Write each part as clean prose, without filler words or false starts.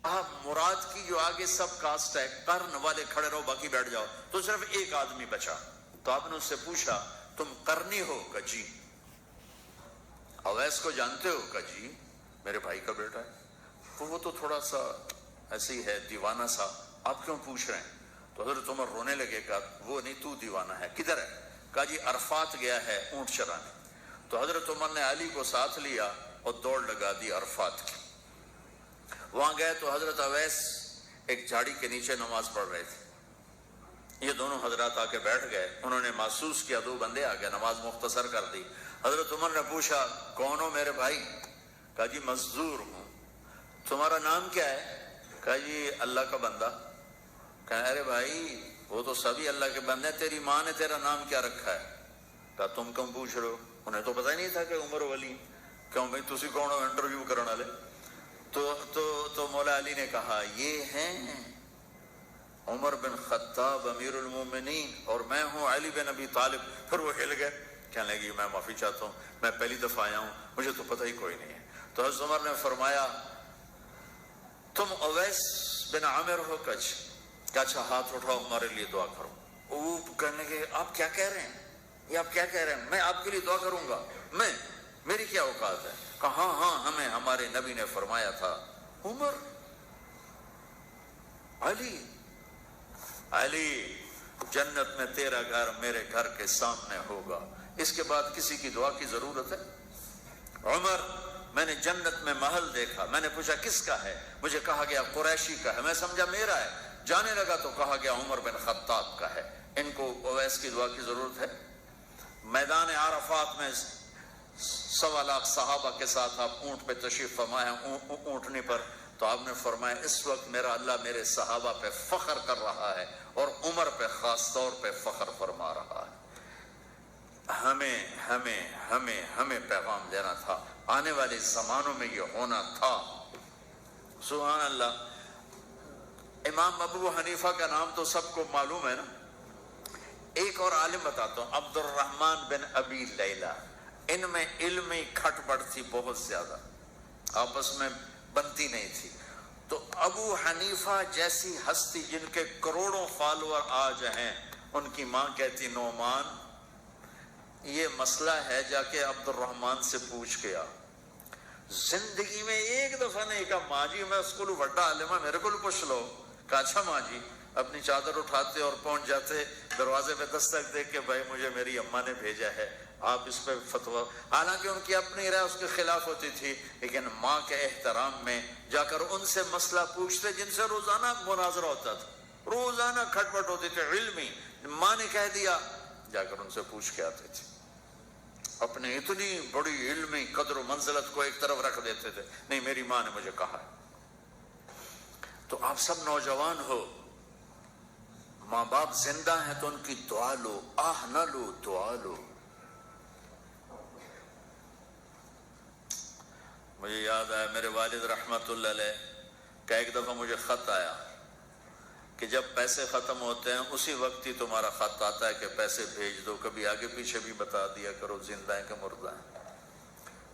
آپ مراد کی جو آگے سب کاسٹ ہے، قرن والے کھڑے رہو باقی بیٹھ جاؤ، تو صرف ایک آدمی بچا۔ تو آپ نے اس سے پوچھا تم قرنی ہو؟ کہا جی۔ اویس کو جانتے ہو؟ کہا جی میرے بھائی کا بیٹا ہے۔ تو وہ تو تھوڑا سا ایسے ہی ہے، دیوانہ سا، آپ کیوں پوچھ رہے ہیں؟ تو حضرت عمر رونے لگے، کہا وہ نہیں، تو دیوانہ ہے، کدھر ہے؟ کہا جی عرفات گیا ہے اونٹ چرانے۔ تو حضرت عمر نے علی کو ساتھ لیا اور دوڑ لگا دی عرفات کی۔ وہاں گئے تو حضرت اویس ایک جھاڑی کے نیچے نماز پڑھ رہے تھے، یہ دونوں حضرات آ کے بیٹھ گئے، انہوں نے محسوس کیا دو بندے آ گئے، نماز مختصر کر دی۔ حضرت عمر نے پوچھا کون ہو میرے بھائی؟ کہا جی مزدور ہوں۔ تمہارا نام کیا ہے؟ کہا جی اللہ کا بندہ۔ کہا ارے بھائی وہ تو سبھی اللہ کے بندے ہیں، تیری ماں نے تیرا نام کیا رکھا ہے؟ کہا تم کیوں پوچھ رہے ہو؟ انہیں تو پتہ ہی نہیں تھا کہ عمر ولی۔ کیوں بھائی تسی کون ہو انٹرویو کرنے والے؟ تو مولا علی نے کہا یہ ہیں عمر بن خطاب امیر المومنین اور میں ہوں علی بن ابی طالب۔ پھر وہ ہل گئے، کہنے لگی میں معافی چاہتا ہوں، میں پہلی دفعہ آیا ہوں، مجھے تو پتہ ہی کوئی نہیں ہے۔ تو حضرت عمر نے فرمایا تم اویس بن عامر ہو؟ کچھ کیا؟ اچھا ہاتھ اٹھاؤ ہمارے لیے دعا کرو۔ وہ کہنے کے آپ کیا کہہ رہے ہیں، یہ آپ کیا کہہ رہے ہیں؟ میں آپ کے لیے دعا کروں گا؟ میں، میری کیا اوقات ہے؟ کہا ہاں ہمیں ہمارے نبی نے فرمایا تھا عمر علی علی جنت میں تیرا گھر میرے گھر کے سامنے ہوگا، اس کے بعد کسی کی دعا کی ضرورت ہے؟ عمر میں نے جنت میں محل دیکھا، میں نے پوچھا کس کا ہے؟ مجھے کہا گیا قریشی کا ہے، میں سمجھا میرا ہے، جانے لگا تو کہا گیا عمر بن خطاب کا ہے، ان کو اویس کی دعا کی ضرورت ہے؟ میدان عرفات میں 1.25 لاکھ صحابہ کے ساتھ آپ اونٹ پہ تشریف فرما ہے، اونٹنی پر، تو آپ نے فرمایا اس وقت میرا اللہ میرے صحابہ پہ فخر کر رہا ہے اور عمر پہ خاص طور پہ فخر فرما رہا ہے۔ ہمیں پیغام دینا تھا، آنے والے زمانوں میں یہ ہونا تھا۔ سبحان اللہ۔ امام ابو حنیفہ کا نام تو سب کو معلوم ہے نا۔ ایک اور عالم بتاتا ہوں، عبد الرحمن بن ابی لیلہ، ان میں علمی کھٹ پٹ تھی بہت زیادہ، آپس میں بنتی نہیں تھی۔ تو ابو حنیفہ جیسی ہستی جن کے کروڑوں فالوور آج ہیں، ان کی ماں کہتی نعمان یہ مسئلہ ہے جا کے عبد الرحمن سے پوچھ کے آ۔ زندگی میں ایک دفعہ نہیں کہا ماں جی میں اس کو بڑا عالم ہے میرے کو پوچھ لو۔ کہا اچھا ماں جی، اپنی چادر اٹھاتے اور پہنچ جاتے دروازے پہ دستک دے کے بھائی مجھے میری اماں نے بھیجا ہے، آپ اس پہ فتویٰ۔ حالانکہ ان کی اپنی رائے اس کے خلاف ہوتی تھی، لیکن ماں کے احترام میں جا کر ان سے مسئلہ پوچھتے جن سے روزانہ مناظرہ ہوتا تھا، روزانہ کھٹ پٹ ہوتی تھی علمی۔ ماں نے کہہ دیا جا کر ان سے پوچھ کے آتے تھے، اپنے اتنی بڑی علمی قدر و منزلت کو ایک طرف رکھ دیتے تھے، نہیں میری ماں نے مجھے کہا ہے۔ تو آپ سب نوجوان ہو، ماں باپ زندہ ہیں تو ان کی دعا لو، آہ نہ لو، دعا لو۔ مجھے یاد آیا میرے والد رحمت اللہ علیہ کا ایک دفعہ مجھے خط آیا کہ جب پیسے ختم ہوتے ہیں اسی وقت ہی تمہارا خط آتا ہے کہ پیسے بھیج دو، کبھی آگے پیچھے بھی بتا دیا کرو زندہ ہیں کہ مردہ ہیں۔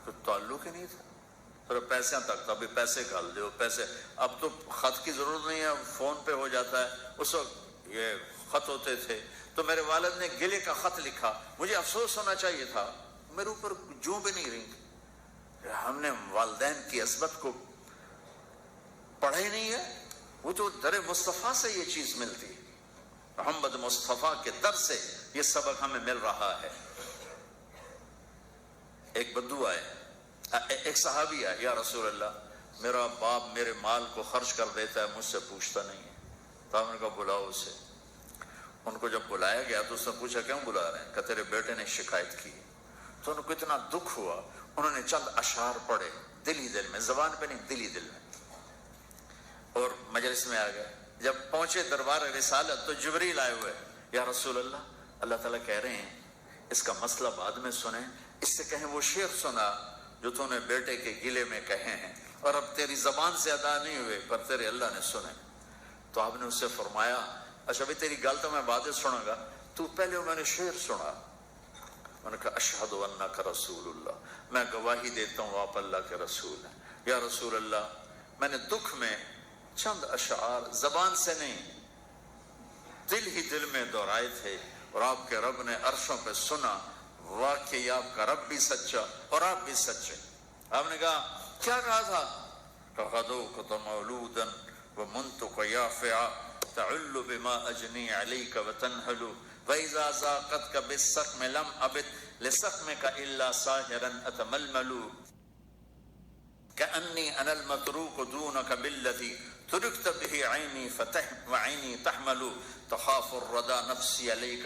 تو تعلق ہی نہیں تھا، صرف پیسے تک تھا، ابھی پیسے گھال دو پیسے۔ اب تو خط کی ضرورت نہیں ہے، فون پہ ہو جاتا ہے، اس وقت یہ خط ہوتے تھے۔ تو میرے والد نے گلے کا خط لکھا، مجھے افسوس ہونا چاہیے تھا، میرے اوپر جو بھی نہیں رہی، ہم نے والدین کی عصمت کو پڑھا ہی نہیں ہے۔ وہ تو در مصطفیٰ سے یہ چیز ملتی ہے، محمد مصطفیٰ کے در سے یہ سبق ہمیں مل رہا ہے۔ ایک بدو آئے، ایک صحابی آئے، یا رسول اللہ میرا باپ میرے مال کو خرچ کر دیتا ہے، مجھ سے پوچھتا نہیں ہے۔ تو ہم نے کہا بلاؤ اسے۔ ان کو جب بلایا گیا تو اس نے پوچھا کیوں بلا رہے ہیں؟ کہ تیرے بیٹے نے شکایت کی۔ تو ان کو اتنا دکھ ہوا، انہوں نے چند اشعار پڑھے دلی دل میں، زبان پہ نہیں دلی دل میں، اور مجلس میں آ گئے۔ جب پہنچے دربار رسالت تو جبریل آئے ہوئے، یا رسول اللہ اللہ تعالیٰ کہہ رہے ہیں اس کا مسئلہ بعد میں سنیں، اس سے کہیں وہ شعر سنا جو تو نے بیٹے کے گلے میں کہے ہیں اور اب تیری زبان سے ادا نہیں ہوئے پر تیرے اللہ نے سنے۔ تو آپ نے اس سے فرمایا اچھا بھی تیری گل تو میں بعد سنوں گا، تو پہلے میں نے شعر سنا۔ میں نے کہا اشہد انک رسول اللہ، میں گواہی دیتا ہوں آپ اللہ کے رسول ہیں۔ یا رسول اللہ میں نے دکھ میں چند اشعار زبان سے نہیں، دل ہی دل میں دہرائے تھے، اور آپ کے رب نے عرشوں پہ سنا، واقعی آپ کا رب بھی سچا اور آپ بھی سچے۔ آپ نے کہا کیا کہا تھا؟ فَخَذُوكَ مَوْلُودًا وَمُنْتُكَ يَافِعًا تَعُلُّ بِمَا أَجْنِي عَلَيْكَ وَتَنْهَلُ وَإِذَا زَاقَتْكَ بِالسَّقْمِ لَمْ أَبِدْ لِسَقْمِكَ إِلَّا سَاهِرًا أَتَمَلْمَلُ كأني أنا المتروك دونك بالذي تركت به عيني وعيني تحمل تخاف الردى نفسي إليك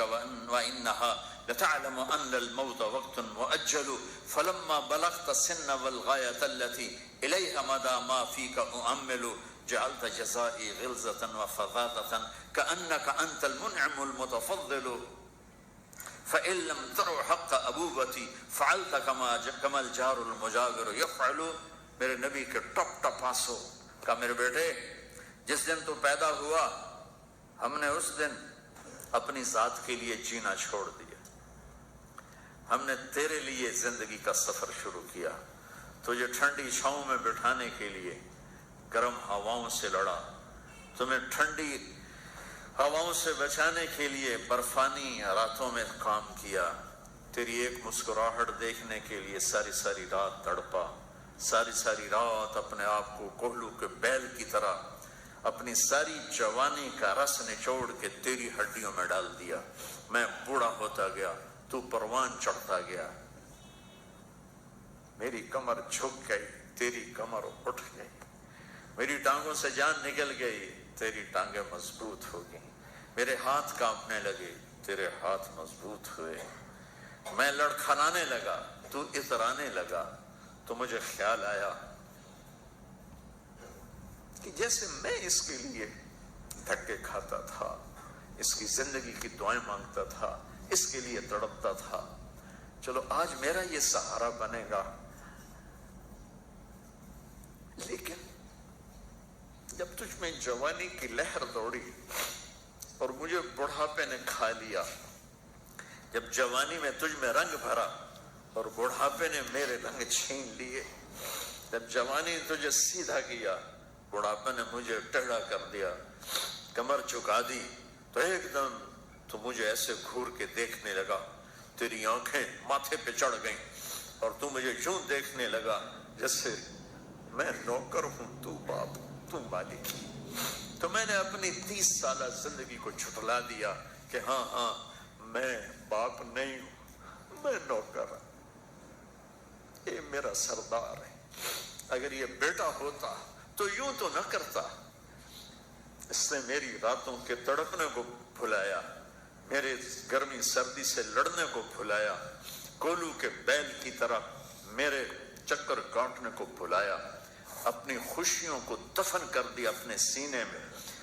وإنها لتعلم أن الموت وقت مؤجل فلما بلغت السن والغاية التي إليها مدى ما فيك أؤمل جعلت جزائي غلظة وفظاظة كأنك أنت المنعم المتفضل فإن لم تروا حق أبوبتي فعلت كما الجار المجاور يفعل۔ میرے نبی کے ٹپ ٹپ آنسو، کہا میرے بیٹے جس دن تو پیدا ہوا ہم نے اس دن اپنی ذات کے لیے جینا چھوڑ دیا، ہم نے تیرے لیے زندگی کا سفر شروع کیا، تجھے ٹھنڈی چھاؤں میں بٹھانے کے لیے گرم ہواؤں سے لڑا، تمہیں ٹھنڈی ہواؤں سے بچانے کے لیے برفانی راتوں میں کام کیا، تیری ایک مسکراہٹ دیکھنے کے لیے ساری ساری رات تڑپا، ساری ساری رات اپنے آپ کو کوہلو کے بیل کی طرح اپنی ساری جوانی کا رس نچوڑ کے تیری ہڈیوں میں ڈال دیا، میں بوڑھا ہوتا گیا، تو پروان چڑھتا گیا، میری کمر جھک گئی، تیری کمر اٹھ گئی، میری ٹانگوں سے جان نکل گئی، تیری ٹانگیں مضبوط ہو گئیں، میرے ہاتھ کانپنے لگے، تیرے ہاتھ مضبوط ہوئے، میں لڑکھڑانے لگا، تو اترانے لگا، تو مجھے خیال آیا کہ جیسے میں اس کے لیے دھکے کھاتا تھا، اس کی زندگی کی دعائیں مانگتا تھا، اس کے لیے تڑپتا تھا، چلو آج میرا یہ سہارا بنے گا، لیکن جب تجھ میں جوانی کی لہر دوڑی اور مجھے بڑھاپے نے کھا لیا، جب جوانی میں تجھ میں رنگ بھرا اور بڑھاپے نے میرے رنگ چھین لیے، جب جوانی تجھے سیدھا کیا بڑھاپے نے مجھے ٹیڑھا کر دیا، کمر چکا دی، تو ایک دم تو مجھے ایسے گھور کے دیکھنے لگا، تیری آنکھیں ماتھے پہ چڑھ گئیں اور تو مجھے یوں دیکھنے لگا جیسے میں نوکر ہوں، تو باپ، تو مالک۔ تو میں نے اپنی 30 سالہ زندگی کو جھٹلا دیا کہ ہاں میں باپ نہیں ہوں، میں نوکر ہوں، یہ میرا سردار ہے، اگر یہ بیٹا ہوتا تو یوں تو نہ کرتا، اس نے میری راتوں کے تڑپنے کو بھلایا، میرے گرمی سردی سے لڑنے کو بھلایا، کولو کے بیل کی طرح میرے چکر کاٹنے کو بھلایا، اپنی خوشیوں کو دفن کر دیا اپنے سینے میں،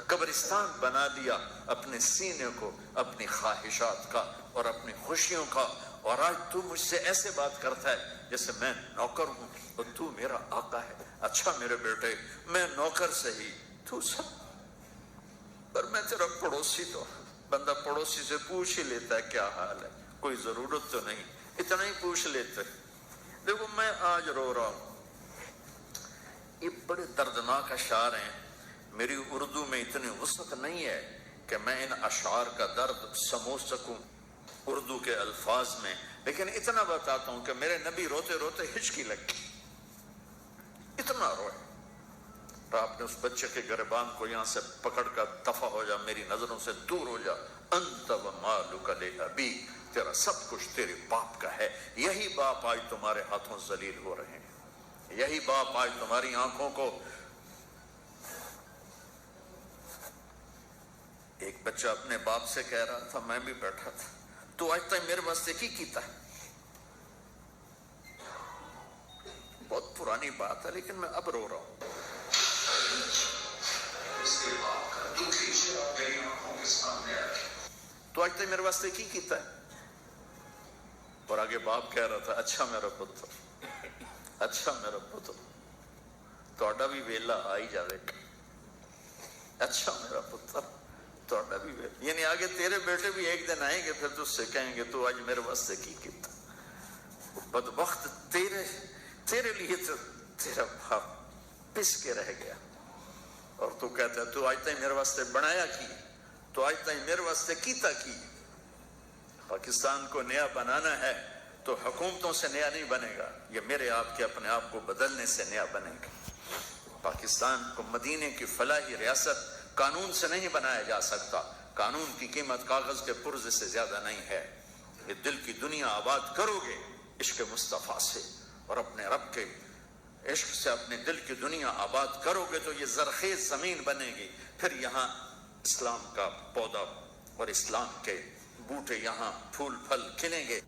قبرستان بنا دیا اپنے سینے کو، اپنی خواہشات کا اور اپنی خوشیوں کا، اور آج تو مجھ سے ایسے بات کرتا ہے جیسے میں نوکر ہوں اور تو میرا آقا ہے۔ اچھا میرے بیٹے، میں نوکر سے ہی، تو سب، پر میں تیرا پڑوسی، تو بندہ پڑوسی سے پوچھ ہی لیتا ہے کیا حال ہے، کوئی ضرورت تو نہیں، اتنا ہی پوچھ لیتے۔ دیکھو میں آج رو رہا ہوں، یہ بڑے دردناک اشعار ہیں، میری اردو میں اتنی وسعت نہیں ہے کہ میں ان اشعار کا درد سمجھ سکوں اردو کے الفاظ میں، لیکن اتنا بتاتا ہوں کہ میرے نبی روتے روتے ہچکی لگ گئی، اتنا روئے، تو آپ نے اس بچے کے گریبان کو یہاں سے پکڑ کر دفع ہو جا، میری نظروں سے دور ہو جا، انت و مالک لابی، تیرا سب کچھ تیرے باپ کا ہے، یہی باپ آج تمہارے ہاتھوں ذلیل ہو رہے ہیں، یہی باپ آج تمہاری آنکھوں کو۔ ایک بچہ اپنے باپ سے کہہ رہا تھا، میں بھی بیٹھا تھا، تو آج تک میرے واسطے کی کیتا ہے؟ بہت پرانی بات ہے لیکن میں اب رو رہا ہوں، اس کے باپ کا دکھی چہرہ میری آنکھوں کے سامنے آیا، تو آج تک میرے واسطے کی کیتا ہے؟ اور آگے باپ کہہ رہا تھا، اچھا میرا پتر، اچھا میرا پتر، توڑا بھی ویلا آئی جاوے، اچھا میرا پتر توڑا بھی ویلا، یعنی آگے تیرے بیٹے بھی ایک دن آئیں گے، پھر تجھ سے کہیں گے تو آج میرے واسطے کی کیتا؟ بدبخت تیرے لیے تو تیرا باپ پس کے رہ گیا، اور تو کہتا ہے تو آج تک میرے واسطے بنایا کی، تو آج تک میرے واسطے کیتا کی۔ پاکستان کو نیا بنانا ہے تو حکومتوں سے نیا نہیں بنے گا، یہ میرے آپ کے اپنے آپ کو بدلنے سے نیا بنے گا۔ پاکستان کو مدینے کی فلاحی ریاست قانون سے نہیں بنایا جا سکتا، قانون کی قیمت کاغذ کے پرزے سے زیادہ نہیں ہے۔ یہ دل کی دنیا آباد کرو گے عشق مصطفیٰ سے، اور اپنے رب کے عشق سے اپنے دل کی دنیا آباد کرو گے تو یہ زرخیز زمین بنے گی، پھر یہاں اسلام کا پودا اور اسلام کے بوٹے یہاں پھول پھل کھلیں گے۔